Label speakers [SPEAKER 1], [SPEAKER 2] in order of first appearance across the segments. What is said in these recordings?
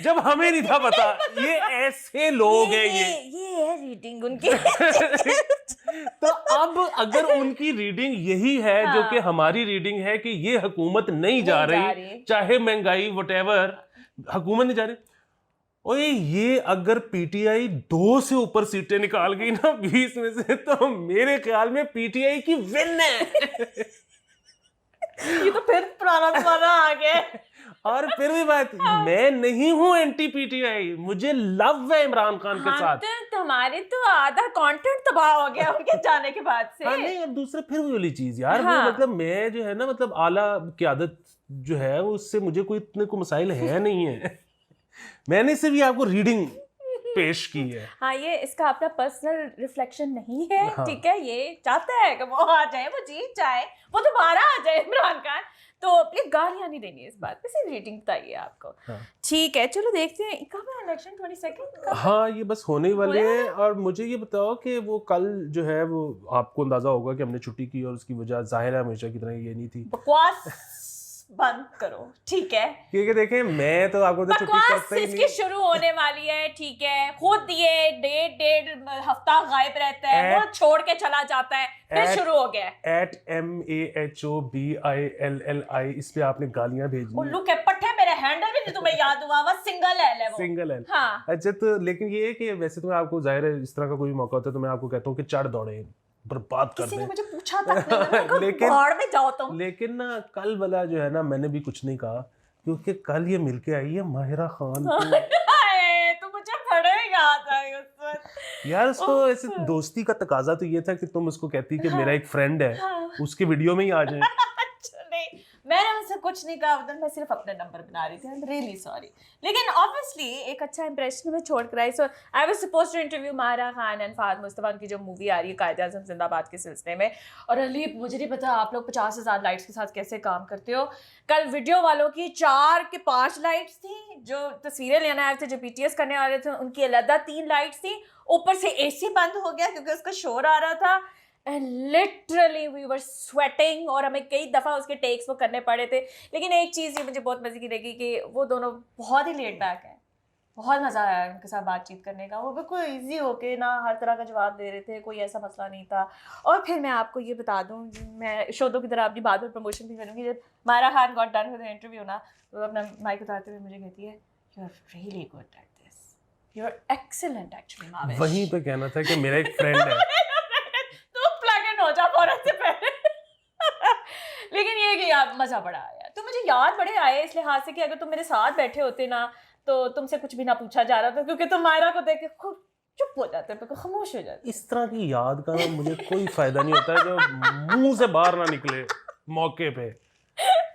[SPEAKER 1] جب ہمیں نہیں تھا پتا یہ ایسے لوگ ہیں
[SPEAKER 2] یہ ہے ریڈنگ ان کی.
[SPEAKER 1] تو اب اگر ان کی ریڈنگ یہی ہے جو کہ ہماری ریڈنگ ہے کہ یہ حکومت نہیں جا رہی, چاہے مہنگائی وٹ ایور, حکومت نہیں جا رہی, اور یہ اگر پی ٹی آئی 2 سے اوپر سیٹیں نکال گئی نا 20 میں سے, تو میرے خیال میں پی ٹی آئی کی ون ہے.
[SPEAKER 2] یہ تو پھر پرانا زمانہ آ گیا.
[SPEAKER 1] اور پھر بھی بات, میں نہیں ہوں اینٹی پی ٹی آئی, مجھے لو ہے عمران خان کے ساتھ.
[SPEAKER 2] تمہاری تو آدھا کانٹینٹ تباہ ہو گیا ان کے جانے کے بعد سے.
[SPEAKER 1] ہاں نہیں, اور دوسرا پھر وہی والی چیز یار, وہ مطلب میں جو ہے نا مطلب اعلیٰ قیادت جو ہے اس سے مجھے کوئی اتنے کو مسائل ہے نہیں ہے. میں نے صرف یہ آپ کو ریڈنگ پیش کی ہے.
[SPEAKER 2] ہاں, یہ اس کا اپنا پرسنل ریفلیکشن نہیں ہے, ٹھیک ہے, یہ چاہتا ہے کہ وہ آ جائے, وہ جیت جائے, وہ دوبارہ آ جائے عمران خان, تو پلیز گالیاں نہیں دینی اس بات پہ, صرف ریٹنگ بتائیے آپ کو. ٹھیک ہے, چلو دیکھتے ہیں کب ہے الیکشن, 22
[SPEAKER 1] ہاں یہ بس ہونے والے ہیں. اور مجھے یہ بتاؤ کہ وہ کل جو ہے وہ آپ کو اندازہ ہوگا کہ ہم نے چھٹی کی, اور اس کی وجہ ظاہر ہے ہمیشہ کی طرح یہ نہیں تھی.
[SPEAKER 2] بکواس بند کرو, ٹھیک ہے,
[SPEAKER 1] کیونکہ دیکھیں میں تو آپ کو چھٹی کرتا ہی نہیں.
[SPEAKER 2] اس کی شروع ہونے والی ہے, ٹھیک ہے, خود یہ ڈیڑھ ہفتہ غائب رہتا ہے, وہ چھوڑ کے چلا جاتا ہے, پھر شروع ہو گیا
[SPEAKER 1] @MAHOBILLI, اس پہ آپ نے گالیاں بھیجی.
[SPEAKER 2] الو کے پٹھے, میرے ہینڈل بھی نہیں تمہیں یاد ہوا, وہ سنگل ہے وہ.
[SPEAKER 1] سنگل ہے.
[SPEAKER 2] ہاں
[SPEAKER 1] اچھا, تو لیکن یہ ہے کہ ویسے تو میں آپ کو ظاہر ہے اس طرح کا کوئی موقع ہوتا ہے تو میں آپ کو کہتا ہوں کہ چڑھ دوڑے, برباد کر دیں.
[SPEAKER 2] کسی نے مجھے پوچھا تک باڑ میں جاؤ تم.
[SPEAKER 1] لیکن نا کل والا جو ہے نا میں نے بھی کچھ نہیں کہا, کیونکہ کل یہ مل کے آئی ہے ماہرہ خان کو.
[SPEAKER 2] تو مجھے بڑے یاد آئی اس وقت
[SPEAKER 1] یار, اس کو ایسے دوستی کا تقاضا تو یہ تھا کہ تم اس کو کہتی کہ میرا ایک فرینڈ ہے, اس کے ویڈیو میں ہی آ جائیں.
[SPEAKER 2] میں نے ان سے کچھ نہیں کہا, ادھر میں صرف اپنے نمبر بنا رہی تھی, I'm really sorry. لیکن obviously ایک اچھا امپریشن میں چھوڑ کر آئی. So I was supposed to interview Mahira Khan and Fahad مصطفیٰ کی جو مووی آ رہی ہے قائد اعظم زندہ باد کے سلسلے میں. اور علی مجھے نہیں پتا آپ لوگ 50,000 لائٹس کے ساتھ کیسے کام کرتے ہو. کل ویڈیو والوں کی 4 کے 5 لائٹس تھیں, جو تصویریں لینے آئے تھے, جو پی ٹی ایس کرنے والے تھے, ان کی علیحدہ 3 لائٹس تھیں, اوپر سے اے سی بند ہو گیا کیونکہ اس کا شور آ رہا تھا. And literally we were sweating, اور ہمیں کئی دفعہ اس کے ٹیکس وہ کرنے پڑے تھے. لیکن ایک چیز یہ مجھے بہت مزے کی لگی کہ وہ دونوں بہت ہی لیٹ بیک ہیں, بہت مزہ آیا ان کے ساتھ بات چیت کرنے کا. وہ بالکل ایزی ہو کے نا ہر طرح کا جواب دے رہے تھے, کوئی ایسا مسئلہ نہیں تھا. اور پھر میں آپ کو یہ بتا دوں, میں شودوں کی طرح اپنی بات پر پروموشن بھی کروں گی. جب Mahira Khan got done with interview نا, تو اپنا مائک اتارتے ہوئے مجھے کہتی ہے you are really good at this, you are excellent actually Mawish.
[SPEAKER 1] وہیں پہ کہنا تھا کہ میرا ایک فرینڈ ہے.
[SPEAKER 2] ہو جا فوراً سے پہلے. لیکن یہ کہ یار مزہ بڑا آیا, تو مجھے یاد بڑے آئے اس لحاظ سے کہ اگر تم میرے ساتھ بیٹھے ہوتے نا تو تم سے کچھ بھی نہ پوچھا جا رہا تھا, کیونکہ تم ماہرہ کو دیکھ کے خود چپ ہو جاتے, خاموش ہو جاتے.
[SPEAKER 1] اس طرح کی یاد کا نا مجھے کوئی فائدہ نہیں ہوتا ہے جو منہ سے باہر نہ نکلے موقع پہ.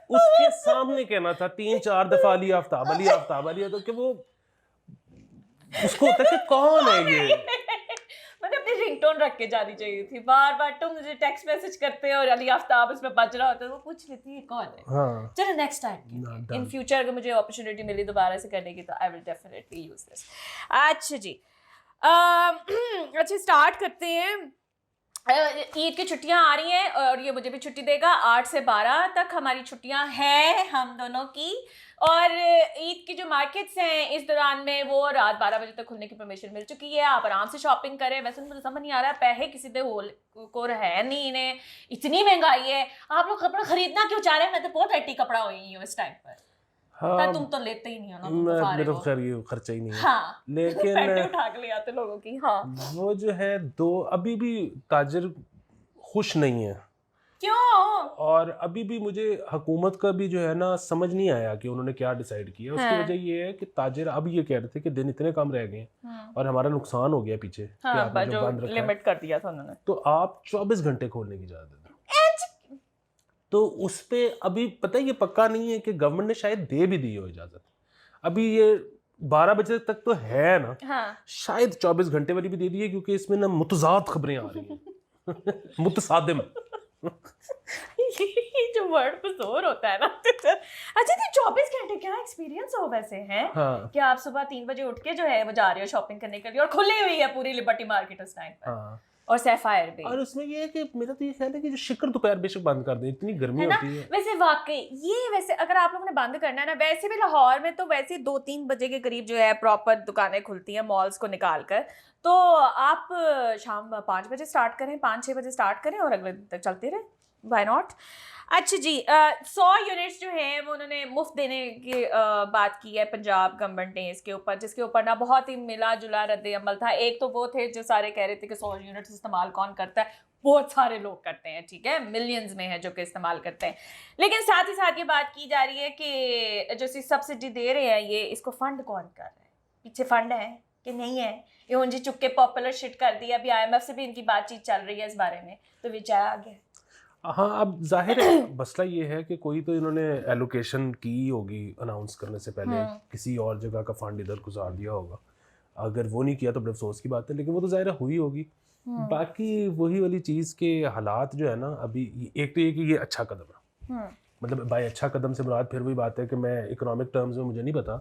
[SPEAKER 1] اس کے سامنے کہنا تھا 3-4 دفعہ علی آفتاب علی آفتاب علی, تو کہ وہ اس کو ہوتا ہے کہ کون ہے یہ.
[SPEAKER 2] میں نے اپنی رنگ ٹون رکھ کے جانی چاہیے تھی, بار بار تم مجھے ٹیکسٹ میسج کرتے اور علی آفتاب اس میں بج رہا ہوتا ہے, وہ پوچھ لیتی ہے کون ہے. چلو نیکسٹ ٹائم ان فیوچر اگر مجھے اپرچونیٹی ملی دوبارہ سے کرنے کی تو آئی ول ڈیفینیٹلی یوز دس. اچھا جی, اچھا اسٹارٹ کرتے ہیں. عید کی چھٹیاں آ رہی ہیں اور یہ مجھے بھی چھٹی دے گا. 8 سے 12 تک ہماری چھٹیاں ہیں ہم دونوں کی, اور عید کی جو مارکیٹس ہیں اس دوران میں وہ رات 12 بجے تک کھلنے کی پرمیشن مل چکی ہے. آپ آرام سے شاپنگ کریں. ویسے مجھے سمجھ نہیں آ رہا ہے پیسے کسی دے ہول کو ہے نہیں, انہیں اتنی مہنگائی ہے, آپ لوگ کپڑا خریدنا کیوں چاہ رہے ہیں؟ میں تو بہت ایٹی کپڑا ہوئی ہوں اس ٹائم پر. تم تو لیتے ہی نہیں ہو نا,
[SPEAKER 1] میرا خیر یہ خرچہ ہی نہیں ہے.
[SPEAKER 2] ہاں
[SPEAKER 1] لیکن
[SPEAKER 2] اٹھا کے لے آتے لوگوں کی. ہاں
[SPEAKER 1] وہ جو ہے ابھی بھی تاجر خوش نہیں ہے.
[SPEAKER 2] کیوں؟
[SPEAKER 1] اور ابھی بھی مجھے حکومت کا بھی جو ہے نا سمجھ نہیں آیا کہ انہوں نے کیا ڈیسائیڈ کیا. اس کی وجہ یہ ہے کہ تاجر اب یہ کہہ رہے تھے کہ دن اتنے کم رہ گئے اور ہمارا نقصان ہو گیا پیچھے,
[SPEAKER 2] جو لمٹ کر دیا تھا انہوں نے,
[SPEAKER 1] تو آپ 24 گھنٹے کھولنے کی اجازت دیں. تو اس پہ ابھی پتہ یہ پکا نہیں ہے کہ گورنمنٹ نے شاید دے بھی دی ہو اجازت. ابھی یہ 12 بجے تک تو ہے نا, شاید 24 گھنٹے والی بھی دے دی ہے, کیونکہ اس میں نا متضاد خبریں آ رہی ہیں. متصادم
[SPEAKER 2] یہ جو ورڈ پہ زور ہوتا ہے نا. اچھا تو 24 گھنٹے کیا ایکسپیرینس ہو ویسے ہیں کہ آپ صبح 3 بجے اٹھ کے جو ہے وہ جا رہے ہو شاپنگ کرنے کے لیے, اور کھلی ہوئی ہے پوری لبرٹی مارکیٹ اس ٹائم پر, اور سیفائر بھی.
[SPEAKER 1] اور اس میں یہ ہے کہ میرا تو یہ خیال ہے کہ جو شکر دوپہر بے شک بند کر دیں, اتنی گرمی ہوتی ہے.
[SPEAKER 2] ویسے واقعی یہ ویسے اگر آپ لوگوں نے بند کرنا ہے نا, ویسے بھی لاہور میں تو ویسے 2-3 بجے کے قریب جو ہے پراپر دکانیں کھلتی ہیں مالز کو نکال کر, تو آپ شام 5 بجے اسٹارٹ کریں, 5-6 بجے اسٹارٹ کریں اور اگلے دن تک چلتے رہیں, وائی ناٹ. اچھا جی, 100 یونٹس جو ہیں وہ انہوں نے مفت دینے کی بات کی ہے پنجاب گورنمنٹ نے اس کے اوپر, جس کے اوپر نا بہت ہی ملا جلا رد عمل تھا. ایک تو وہ تھے جو سارے کہہ رہے تھے کہ 100 یونٹس استعمال کون کرتا ہے, بہت سارے لوگ کرتے ہیں, ٹھیک ہے, ملینز میں ہیں جو کہ استعمال کرتے ہیں. لیکن ساتھ ہی ساتھ یہ بات کی جا رہی ہے کہ جو سبسڈی دے رہے ہیں یہ اس کو فنڈ کون کر رہا ہے, پیچھے فنڈ ہے کہ نہیں ہے. یہ انجی چک کے پاپولر شٹ کر دیا, ابھی IMF سے بھی ان کی بات چیت چل رہی ہے اس بارے میں, تو وچایا آ گیا.
[SPEAKER 1] ہاں, اب ظاہر ہے مسئلہ یہ ہے کہ کوئی تو انہوں نے ایلوکیشن کی ہوگی اناؤنس کرنے سے پہلے, کسی اور جگہ کا فنڈ ادھر گزار دیا ہوگا. اگر وہ نہیں کیا تو بڑے افسوس کی بات ہے, لیکن وہ تو ظاہر ہوئی ہوگی. باقی وہی والی چیز کے حالات جو ہے نا ابھی, ایک تو یہ کہ یہ اچھا قدم ہے, مطلب بھائی اچھا قدم سے مراد پھر وہی بات ہے کہ میں اکنامک ٹرمز میں مجھے نہیں پتا,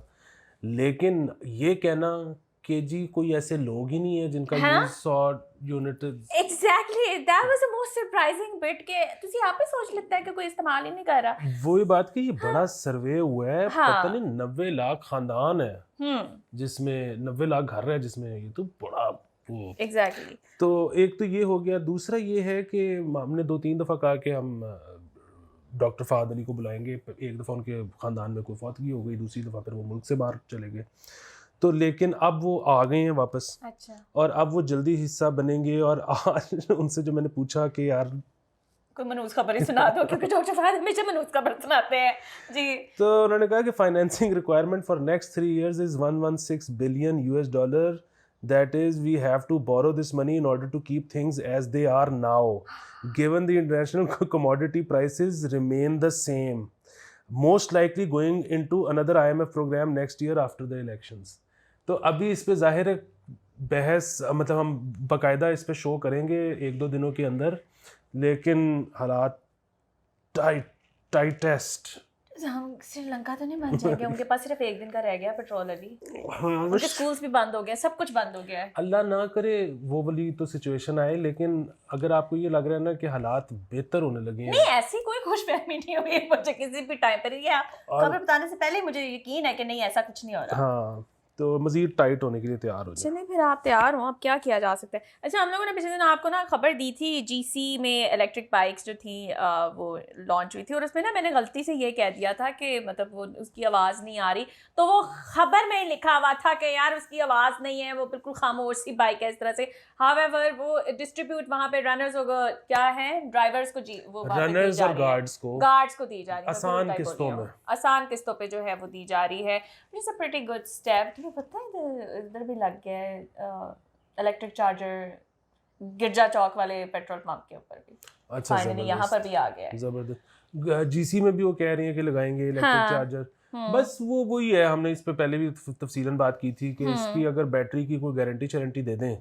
[SPEAKER 1] لیکن یہ کہنا کہ جی کوئی ایسے لوگ ہی نہیں ہیں جن کا 100 unit.
[SPEAKER 2] Exactly, that was the most surprising but کہ تسی آپ ہی سوچ لیتا ہے کہ کوئی استعمال ہی نہیں کر رہا.
[SPEAKER 1] وہی بات کہ یہ بڑا سروے ہوا ہے, پتہ نہیں 90 لاکھ خاندان ہے جس میں 90 لاکھ گھر ہے جس میں, یہ تو بڑا
[SPEAKER 2] ایگزیکٹلی.
[SPEAKER 1] تو ایک تو یہ ہو گیا. دوسرا یہ ہے کہ ہم نے 2-3 دفعہ کہا کہ ہم ڈاکٹر فہد علی کو بلائیں گے. ایک دفعہ ان کے خاندان میں کوئی فوتگی ہو گئی, دوسری دفعہ پھر وہ ملک سے باہر چلے گئے. تو لیکن اب وہ آ گئے ہیں واپس, اور اب وہ جلدی حصہ بنیں گے. اور آج ان سے جو میں نے پوچھا کہ یار
[SPEAKER 2] کوئی منوز خبر ہی سنا دو, کیونکہ ڈاکٹر فہد ہمیشہ منوز خبر سناتے ہیں جی.
[SPEAKER 1] تو انہوں نے کہا کہ financing requirement for next 3 years is $116 billion. That is, we have to borrow this money in order to keep things as they are now, given the international commodity prices remain the same, most likely going into another IMF program next year after the elections. تو ابھی اس پہ ظاہر ہے بحث, مطلب ہم باقاعدہ اس پہ شو کریں گے 1-2 دنوں کے اندر, لیکن حالات ٹائٹسٹ.
[SPEAKER 2] ہم سری لنکا تو نہیں بن جائیں گے, ان کے پاس صرف 1 دن کا رہ گیا پیٹرول, ابھی ان کے اسکولس بھی بند ہو گئے, سب کچھ بند ہو گیا ہے.
[SPEAKER 1] اللہ نہ کرے وہ والی تو سچویشن آئے, لیکن اگر آپ کو یہ لگ رہا ہے نا کہ حالات بہتر ہونے لگے ہیں,
[SPEAKER 2] نہیں ایسی کوئی خوش فہمی نہیں ہوئی ہے مجھے کسی بھی ٹائم پر. یہ خبر بتانے سے پہلے مجھے یقین ہے کہ نہیں ایسا کچھ نہیں ہو رہا.
[SPEAKER 1] ہاں, تو مزید ٹائٹ ہونے کے لیے تیار ہو جائیں.
[SPEAKER 2] چلیں پھر آپ تیار ہوں, اب کیا کیا جا سکتا ہے. اچھا, ہم لوگوں نے پچھلے دن آپ کو نا خبر دی تھی, GC میں الیکٹرک بائکس جو تھیں وہ لانچ ہوئی تھی, اور اس میں نا میں نے غلطی سے یہ کہہ دیا تھا کہ مطلب وہ اس کی آواز نہیں آ رہی, تو وہ خبر میں لکھا ہوا تھا کہ یار اس کی آواز نہیں ہے, وہ بالکل خاموش سی بائک ہے اس طرح سے. However, وہ ڈسٹریبیوٹ وہاں پہ رنرز کو کیا ہے, ڈرائیورز کو, جی وہ
[SPEAKER 1] رنرز اور گارڈز
[SPEAKER 2] کو دی جا رہی ہے
[SPEAKER 1] آسان قسطوں میں,
[SPEAKER 2] آسان قسطوں پہ جو ہے وہ دی جا رہی ہے. It's a pretty good step. تمہیں پتہ ہے ادھر بھی لگ گیا ہے الیکٹرک چارجر گرجا چوک والے پیٹرول پمپ کے اوپر بھی, فائنلی یہاں پر بھی آ گیا ہے.
[SPEAKER 1] زبردست. GC میں بھی وہ کہہ رہی ہیں کہ لگائیں گے الیکٹرک چارجر. بس وہی ہے, ہم نے اس پہ پہلے بھی تفصیلاً بات کی تھی کہ اس کی اگر بیٹری کی کوئی گارنٹی دے دیں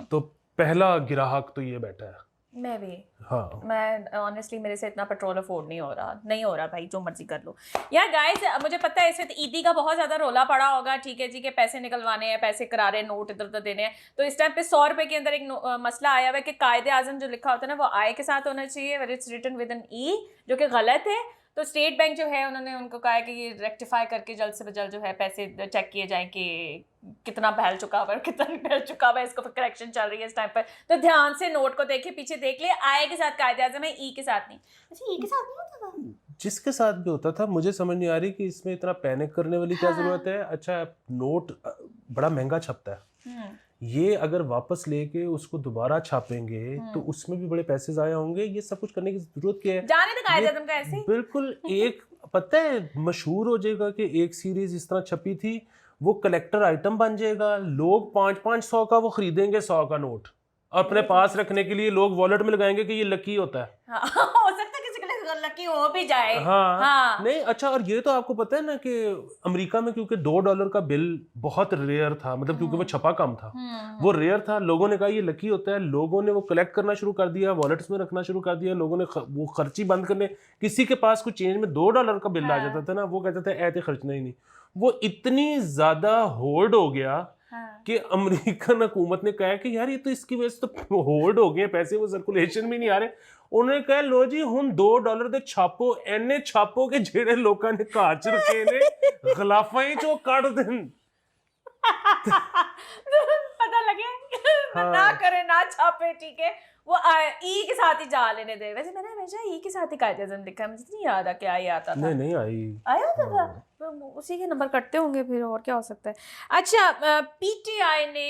[SPEAKER 1] تو پہلا گراہک تو یہ بیٹھا ہے.
[SPEAKER 2] میں بھی,
[SPEAKER 1] ہاں,
[SPEAKER 2] میں آنیسٹلی میرے سے اتنا پیٹرول افورڈ نہیں ہو رہا بھائی, جو مرضی کر لو یار. گائز مجھے پتہ ہے اس وقت عیدی کا بہت زیادہ رولا پڑا ہوگا, ٹھیک ہے جی, کہ پیسے نکلوانے ہیں, پیسے کرارے نوٹ ادھر ادھر دینے ہیں. تو اس ٹائم پہ 100 روپے کے اندر ایک مسئلہ آیا ہوا ہے کہ قائد اعظم جو لکھا ہوتا ہے نا وہ آئے کے ساتھ ہونا چاہیے, اٹس ریٹن ود این ای, جو کہ غلط ہے. تو اسٹیٹ بینک جو ہے انہوں نے ان کو کہا ہے کہ یہ ریکٹیفائی کر کے جلد سے جلد جو ہے پیسے چیک کیے جائیں کہ کتنا بہل چکا ہوا ہے اور کتنا نہیں بہل چکا ہوا ہے. اس کو کریکشن چل رہی ہے اس ٹائم پر, تو دھیان سے نوٹ کو دیکھے, پیچھے دیکھ لے, آئے کے ساتھ قائد اعظم ہے, ای کے ساتھ نہیں. اچھا, ای کے ساتھ نہیں ہوتا تھا,
[SPEAKER 1] جس کے ساتھ بھی ہوتا تھا. مجھے سمجھ نہیں آ رہی کہ اس میں اتنا پینک کرنے والی کیا ضرورت ہے. اچھا, نوٹ بڑا مہنگا چھپتا ہے, یہ اگر واپس لے کے اس کو دوبارہ چھاپیں گے تو اس میں بھی بڑے پیسے ضائع ہوں گے. یہ سب کچھ کرنے کی ضرورت کیا ہے,
[SPEAKER 2] جانے تو قائد اعظم کا ایسے
[SPEAKER 1] بالکل. ایک پتہ ہے مشہور ہو جائے گا کہ ایک سیریز اس طرح چھپی تھی, وہ کلیکٹر آئٹم بن جائے گا. لوگ 500 کا وہ خریدیں گے, 100 کا نوٹ اپنے پاس رکھنے کے لیے. لوگ والیٹ میں لگائیں گے کہ یہ لکی ہوتا ہے.
[SPEAKER 2] ہو سکتا ہے کسی کے لیے لکی ہو بھی جائے.
[SPEAKER 1] ہاں نہیں. اچھا, اور یہ تو آپ کو پتہ ہے نا کہ امریکہ میں کیونکہ $2 کا بل بہت ریئر تھا, مطلب کیونکہ وہ چھپا کم تھا, وہ ریئر تھا. لوگوں نے کہا یہ لکی ہوتا ہے, لوگوں نے وہ کلیکٹ کرنا شروع کر دیا, والیٹس میں رکھنا شروع کر دیا. لوگوں نے وہ خرچی بند کرنے, کسی کے پاس کوئی چینج میں $2 کا بل آ جاتا تھا نا, وہ کہتا تھا ایتے خرچنا ہی نہیں. وہ اتنی زیادہ ہولڈ ہو گیا کہ امریکن حکومت نے کہا کہ یار یہ تو اس کی وجہ سے تو ہولڈ ہو گئے پیسے, وہ سرکولیشن بھی نہیں آ رہے. انہوں نے کہا لو جی ہن $2 دے چھاپو, اینے چھاپو کہ جڑے لوکاں نے گھر چ رکھے نے غلافاں چ او کڈ دین.
[SPEAKER 2] پتہ لگے نہ کرے نہ چھاپے, ٹھیک ہے, وہ ای کے ساتھ ہی جا لینے دے. ویسے میں نے ہمیشہ ای کے ساتھ ہی قائد اعظم لکھا ہے, مجھے نہیں یاد آ کیا آئی آتا تھا.
[SPEAKER 1] نہیں
[SPEAKER 2] آیا ہوتا تھا, اسی کے نمبر کٹتے ہوں گے پھر, اور کیا ہو سکتا ہے. اچھا, پی ٹی آئی نے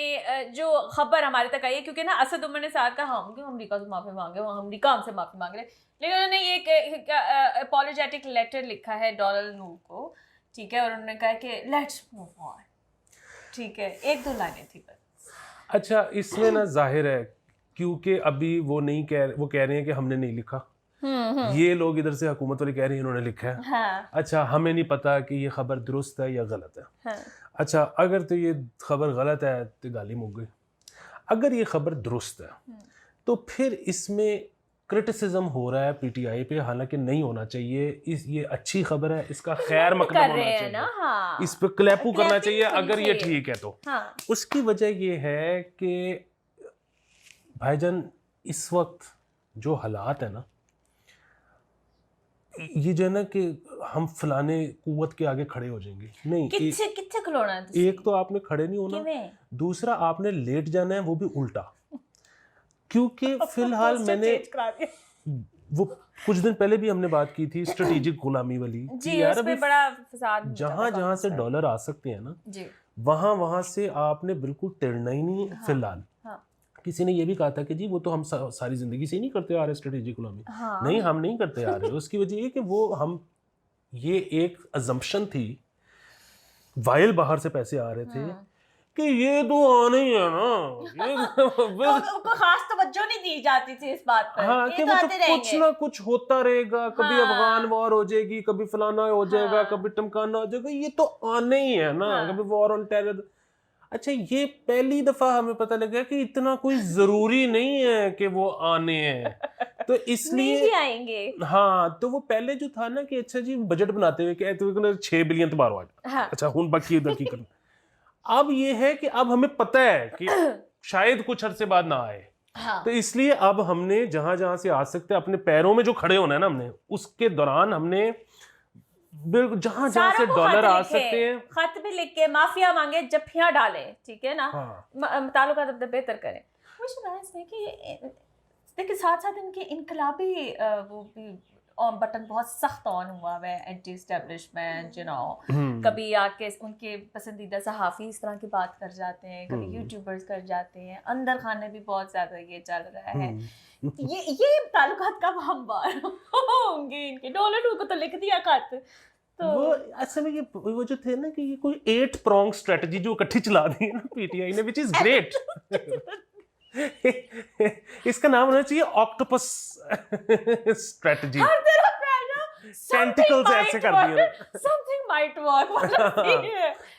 [SPEAKER 2] جو خبر ہمارے تک آئی ہے, کیونکہ نا اسد عمر نے ساتھ کہا ہم کیوں امریکہ سے معافی مانگے, امریکہ ہم سے معافی مانگ رہے, لیکن انہوں نے یہ ایک اپولوجیٹک لیٹر لکھا ہے ڈونلڈ نو کو, ٹھیک ہے, اور انہوں نے کہا کہ لیٹس موو آن, ٹھیک ہے, 1-2 لائنیں تھی بس.
[SPEAKER 1] اچھا, اس میں نا ظاہر ہے کیونکہ ابھی وہ کہہ رہے ہیں کہ ہم نے نہیں لکھا, یہ لوگ ادھر سے حکومت والے کہہ رہے ہیں انہوں نے لکھا ہے. اچھا, ہمیں نہیں پتا کہ یہ خبر درست ہے یا غلط ہے. اچھا, اگر تو یہ خبر غلط ہے تو گالی مک گئی. اگر یہ خبر درست ہے تو پھر اس میں کرٹیسزم ہو رہا ہے پی ٹی آئی پہ, حالانکہ نہیں ہونا چاہیے. یہ اچھی خبر ہے, اس کا خیر مقدم ہونا چاہیے, اس پہ کلیپو کرنا چاہیے اگر یہ ٹھیک ہے تو. اس کی وجہ یہ ہے کہ بھائی جان اس وقت جو حالات ہیں نا, یہ جو ہے نا کہ ہم فلانے قوت کے آگے کھڑے ہو جائیں گے, نہیں,
[SPEAKER 2] کتنے کھلونا ہے.
[SPEAKER 1] ایک تو آپ نے کھڑے نہیں ہونا, دوسرا آپ نے لیٹ جانا ہے, وہ بھی الٹا. کیونکہ فی الحال میں نے وہ کچھ دن پہلے بھی ہم نے بات کی تھی اسٹریٹجک غلامی والی,
[SPEAKER 2] جی, اس پہ بڑا فساد,
[SPEAKER 1] جہاں سے ڈالر آ سکتے ہیں نا وہاں سے آپ نے بالکل تڑنا ہی نہیں. فی الحال کسی نے یہ بھی کہا تھا کہ جی وہ تو ہم ساری زندگی سے نہیں کرتے آ رہے اسٹریٹجک غلامی. نہیں, ہم نہیں کرتے آ رہے. اس کی وجہ یہ کہ وہ ہم, یہ ایک ازمپشن تھی, وائل باہر سے پیسے آ رہے تھے کہ یہ تو آنا ہی ہے نا,
[SPEAKER 2] کوئی خاص توجہ نہیں دی جاتی تھی اس بات پر.
[SPEAKER 1] ہاں, کہ مطلب کچھ نہ کچھ ہوتا رہے گا, کبھی افغان وار ہو جائے گی, کبھی فلانا ہو جائے گا, کبھی ٹمکانا ہو جائے گا, یہ تو آنا ہی ہے نا, کبھی وار آن ٹیرر. اچھا, یہ پہلی دفعہ ہمیں پتہ لگا کہ اتنا کوئی ضروری نہیں ہے کہ وہ آنے ہیں, تو اس لیے
[SPEAKER 2] آئیں گے.
[SPEAKER 1] ہاں, تو وہ پہلے جو تھا نا کہ اچھا جی بجٹ بناتے ہوئے کہ 6 بلین تو بارو آ جائے, اچھا ہن باقی ادھر کی کرنا. اب یہ ہے کہ اب ہمیں پتہ ہے کہ شاید کچھ عرصے بعد نہ آئے, تو اس لیے اب ہم نے جہاں سے آ سکتے ہیں اپنے پیروں میں جو کھڑے ہونا ہے نا, ہم نے اس کے دوران ہم نے بالکل جہاں سے ڈالر آ سکتے ہیں,
[SPEAKER 2] خط بھی لکھ کے معافیا مانگے, جپیاں ڈالیں, ٹھیک ہے نا, تعلقات اب بہتر کریں. لیکن ساتھ ان کے انقلابی وہ بھی بٹن بہت سخت آن ہوا ہے, اینٹی اسٹیبلشمنٹ, کبھی آ کے ان کے پسندیدہ صحافی اس طرح کی بات کر جاتے ہیں, کبھی یوٹیوبرز کر جاتے ہیں, اندر خانے بھی بہت زیادہ یہ چل رہا ہے. یہ تعلقات کب ہموار ہوں گے ان کے؟ ڈونلڈ کو تو لکھ دیا خط.
[SPEAKER 1] وہ اصل میں وہ جو تھے نا کہ یہ کوئی 8 پرونگ اسٹریٹجی جو اکٹھی چلا دی ہے نا پی ٹی آئی نے, وچ از گریٹ. اس کا نام ہونا چاہیے آکٹوپس اسٹریٹجی, ٹینٹیکلز ایسے کر دیے,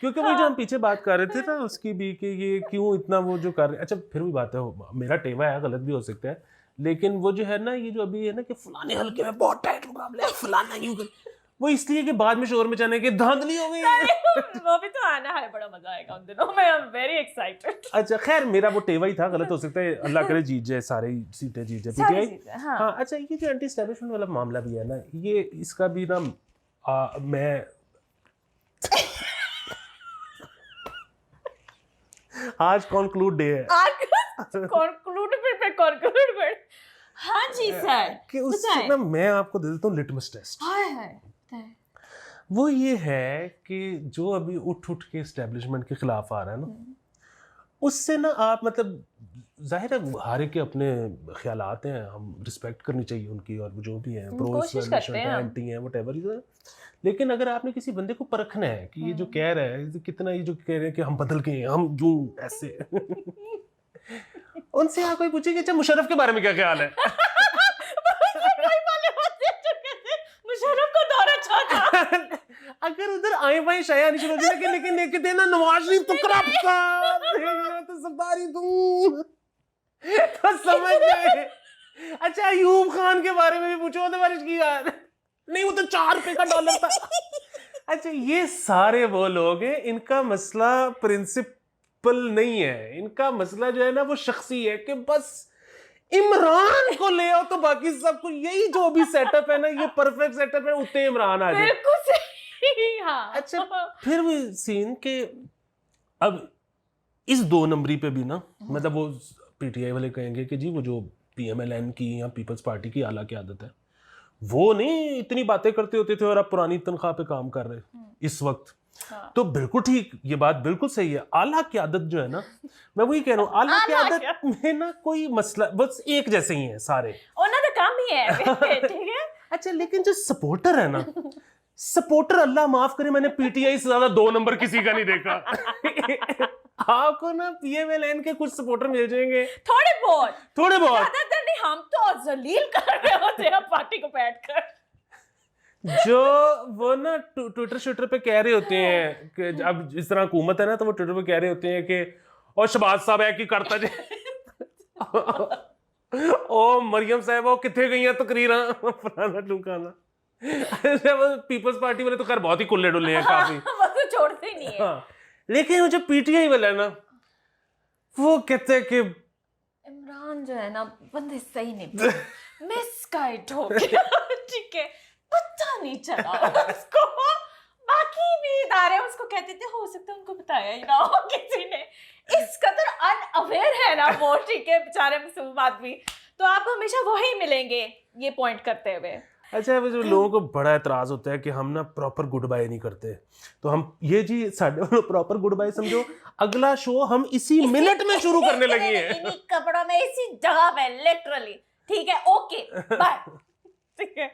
[SPEAKER 1] کیونکہ وہ جو ہم پیچھے بات کر رہے تھے نا اس کی بھی کہ یہ کیوں اتنا وہ جو کر رہے ہیں. اچھا پھر بھی بات ہے, میرا ٹیوا ہے, غلط بھی ہو سکتا ہے, لیکن وہ جو ہے نا یہ جو ابھی ہے نا کہ فلانے حلقے میں بہت ٹائٹ مقابلہ ہے, فلانا یوں کر, وہ اس لیے کہ بعد میں شور میں جانے کے دھاندلی ہو گئی.
[SPEAKER 2] وہ بھی تو آنا ہے, بڑا مزہ آئے گا ان دنوں میں, آئی ایم ویری ایکسائٹڈ.
[SPEAKER 1] اچھا خیر, میرا وہ ٹیوا ہی تھا, غلط ہو سکتا ہے, اللہ کرے جیت جائے, سارے سیٹیں جیت جائے پی ٹی آئی. ہاں اچھا, یہ جو اینٹی اسٹیبلشمنٹ والا معاملہ بھی ہے نا, یہ اس کا بھی نا میں آج کنکلوڈ ڈے ہے.
[SPEAKER 2] ہاں جی سر,
[SPEAKER 1] کہ اس سے نا میں آپ کو دے دیتا ہوں لٹمس ٹیسٹ. وہ یہ ہے کہ جو ابھی اٹھ کے اسٹیبلشمنٹ کے خلاف آ رہا ہے نا, اس سے نا آپ مطلب ظاہر ہے ہر ایک کے اپنے خیالات ہیں, ہم رسپیکٹ کرنی چاہیے ان کی, اور جو بھی ہیں پرو اسٹیبلشمنٹ ہیں, اینٹی ہیں, وٹ ایور. لیکن اگر آپ نے کسی بندے کو پرکھنا ہے کہ یہ جو کہہ رہا ہے کتنا, یہ جو کہہ رہے ہیں کہ ہم بدل گئے ہیں, ہم یوں ایسے, ان سے آپ کوئی پوچھے کہ اچھا مشرف کے بارے میں کیا خیال ہے,
[SPEAKER 2] مشرف کو دورہ چھوڑا,
[SPEAKER 1] اگر ادھر آئیں بھائی شاید نہیں شروع ہوگی, لیکن ایک دینا نواز شریف تو کرپتا تو سرداری تو سمجھ گئے. اچھا ایوب خان کے بارے میں بھی پوچھو, تو بارش کی یار نہیں, وہ تو $4 کا تھا. اچھا یہ سارے وہ لوگ ہیں, ان کا مسئلہ سمپل نہیں ہے. ان کا مسئلہ جو ہے نا وہ شخصی ہے کہ بس عمران کو لے آؤ تو باقی سب کو, یہی جو بھی سیٹ اپ ہے نا یہ پرفیکٹ سیٹ اپ ہے, اتنے عمران آ جائے.
[SPEAKER 2] بالکل صحیح. ہاں
[SPEAKER 1] اچھا پھر وہ سین کہ اب اس 2 نمبری پہ بھی نا مطلب وہ پی ٹی آئی والے کہیں گے کہ جی وہ جو پی ایم ایل این کی یا پیپلز پارٹی کی اعلیٰ قیادت ہے وہ نہیں اتنی باتیں کرتے ہوتے تھے اور اب پرانی تنخواہ پہ کام کر رہے اس وقت. تو بالکل ٹھیک, یہ بات بالکل صحیح ہے. اعلیٰ قیادت جو ہے نا, میں وہی کہہ رہا ہوں اعلیٰ قیادت میں نا کوئی مسئلہ, بس ایک جیسے ہی ہیں سارے,
[SPEAKER 2] انہوں نے کام ہی ہے, ٹھیک ہے.
[SPEAKER 1] اچھا لیکن جو سپورٹر ہے نا, سپورٹر اللہ معاف کرے میں نے پی ٹی آئی سے زیادہ 2 نمبر کسی کا نہیں دیکھا. آپ کو نا پی ایم ایل این کے کچھ سپورٹر مل جائیں گے
[SPEAKER 2] تھوڑے بہت,
[SPEAKER 1] زیادہ
[SPEAKER 2] تر نہیں. ہم تو ذلیل کر رہے ہوتے ہیں پارٹی کو بیٹھ کر,
[SPEAKER 1] جو وہ نا ٹویٹر شوٹر پہ کہہ رہے ہوتے ہیں کہ اب اس طرح حکومت ہے نا تو وہ ٹویٹر پہ کہہ رہے ہوتے ہیں کہ اور شہباز صاحب ہے کہ کرتا جائے, او مریم صاحب وہ کتنے گئی ہیں تقریراں فلانا ٹھمکانا. پیپلز پارٹی والے تو خیر بہت ہی کلے ڈلے ہیں کافی,
[SPEAKER 2] وہ تو چھوڑتے ہی نہیں ہے.
[SPEAKER 1] لیکن وہ جو پی ٹی آئی والا ہے نا وہ کہتے ہیں کہ
[SPEAKER 2] عمران جو ہے نا بندے صحیح نہیں, مس گائیڈ ہو گیا, ٹھیک ہے, پتہ نہیں چلا اس کو. باقی بھی ادارے اس کو کہتے تھے, ہو سکتا ہے ان کو بتایا ہی نہ ہو کسی نے, اس قدر ان اویئر ہے نا وہ, ٹھیک ہے, بیچارے معصوم آدمی. تو آپ ہمیشہ وہی ملیں گے یہ پوائنٹ کرتے ہوئے.
[SPEAKER 1] اچھا جو لوگوں کو بڑا اعتراض ہوتا ہے کہ ہم نا پراپر گڈ بائی نہیں کرتے, تو ہم یہ جی ساڈے پراپر گڈ بائی سمجھو, اگلا شو ہم اسی منٹ میں شروع کرنے لگے ہیں,
[SPEAKER 2] انہی کپڑوں میں اسی جگہ پہ لٹرلی, ٹھیک ہے, اوکے بائے, ٹھیک ہے.